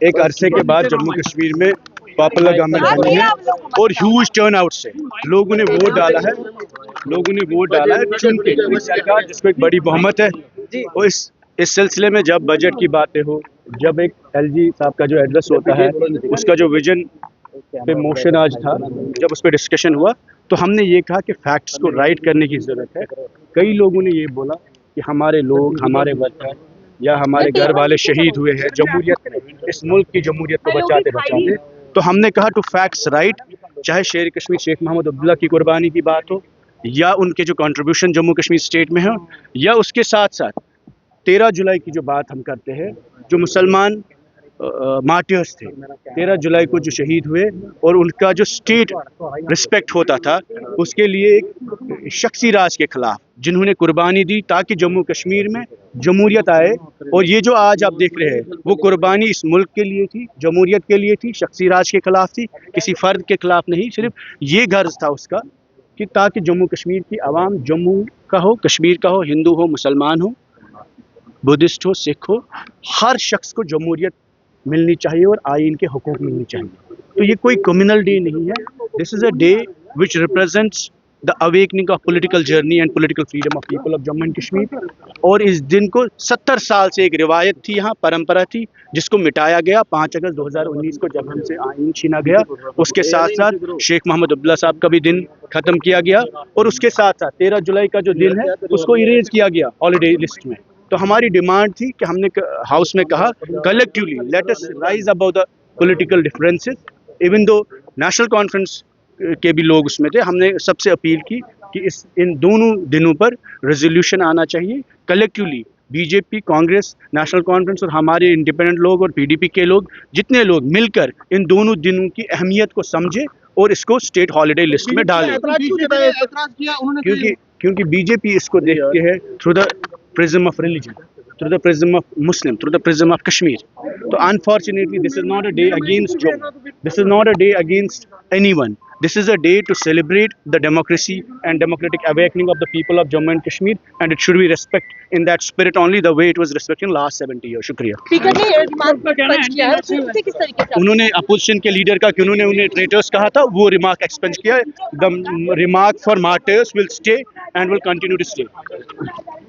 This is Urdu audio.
ایک عرصے کے بعد جموں کشمیر میں پاپولر گورنمنٹ بنی ہے اور ہیوج ٹرن آؤٹ سے لوگوں نے ووٹ ڈالا ہے چن کے سرکار جس کو ایک بڑی بہمت ہے. اور اس سلسلے میں جب بجٹ کی باتیں ہو, جب ایک ایل جی صاحب کا جو ایڈریس ہوتا ہے, اس کا جو ویژن پہ موشن آج تھا, جب اس پہ ڈسکشن ہوا تو ہم نے یہ کہا کہ فیکٹس کو رائٹ کرنے کی ضرورت ہے. کئی لوگوں نے یہ بولا کہ ہمارے لوگ, ہمارے ورکر یا ہمارے گھر والے شہید ہوئے ہیں جمہوریت میں, اس ملک کی جمہوریت کو بچاتے بچاتے. تو ہم نے کہا ٹو فیکٹس رائٹ, چاہے شیر کشمیر شیخ محمد عبداللہ کی قربانی کی بات ہو, یا ان کے جو کنٹریبیوشن جموں کشمیر اسٹیٹ میں ہو, یا اس کے ساتھ ساتھ 13 جولائی کی جو بات ہم کرتے ہیں, جو مسلمان مارٹیرز تھے 13 جولائی کو جو شہید ہوئے, اور ان کا جو اسٹیٹ رسپیکٹ ہوتا تھا اس کے لیے ایک شخصی راج کے خلاف جنہوں نے قربانی دی تاکہ جموں کشمیر میں جمہوریت آئے. اور یہ جو آج آپ دیکھ رہے ہیں وہ قربانی اس ملک کے لیے تھی, جمہوریت کے لیے تھی, شخصی راج کے خلاف تھی, کسی فرد کے خلاف نہیں. صرف یہ غرض تھا اس کا کہ تاکہ جموں کشمیر کی عوام, جموں کا ہو, کشمیر کا ہو, ہندو ہو, مسلمان ہو, بدھسٹ ہو, سکھ ہو, ہر شخص کو جمہوریت ملنی چاہیے اور آئین کے حقوق ملنی چاہیے. تو یہ کوئی کمیونل ڈے نہیں ہے, this is a day which represents the awakening of political journey and political freedom of people of Jammu and Kashmir. اور اس دن کو 70 سال سے ایک روایت تھی, یہاں پرمپرا تھی, جس کو مٹایا گیا 5 اگست 2019 کو جب ہم سے آئین چھینا گیا. اس کے ساتھ ساتھ شیخ محمد عبداللہ صاحب کا بھی دن ختم کیا گیا, اور اس کے ساتھ ساتھ 13 جولائی کا جو دن ہے اس کو اریز کیا گیا ہالیڈے لسٹ میں. تو ہماری ڈیمانڈ تھی کہ ہم نے ہاؤس میں کہا collectively let us rise about the political differences, even دو نیشنل کانفرنس کے بھی لوگ اس میں تھے. ہم نے سب سے اپیل کی کہ ان دونوں دنوں پر ریزولوشن آنا چاہیے کلیکٹیولی, بی جے پی, کانگریس, نیشنل کانفرنس اور ہمارے انڈیپینڈنٹ لوگ اور پی ڈی پی کے لوگ, جتنے لوگ مل کر ان دونوں دنوں کی اہمیت کو سمجھے اور اس کو اسٹیٹ ہالیڈے لسٹ میں ڈالیں. کیونکہ بی جے پی اس کو دیکھتی ہے through the prism of religion, through the prism of Muslim, through the prism of Kashmir. So unfortunately, this is not a day against Jammu. This is not a day against anyone. This is a day to celebrate the democracy and democratic awakening of the people of Jammu and Kashmir, and it should be respect in that spirit only the way it was respected in last 70 years. شکریہ. اسپیکر نے ریمارک پنچ کیا ہے, اسے کس طریقے سے انہوں نے اپوزیشن کے لیڈر کا کہ انہوں نے انہیں ٹریٹرز کہا تھا, وہ ریمارک ایکسپنج کیا. The remark for martyrs will stay and will continue to stay.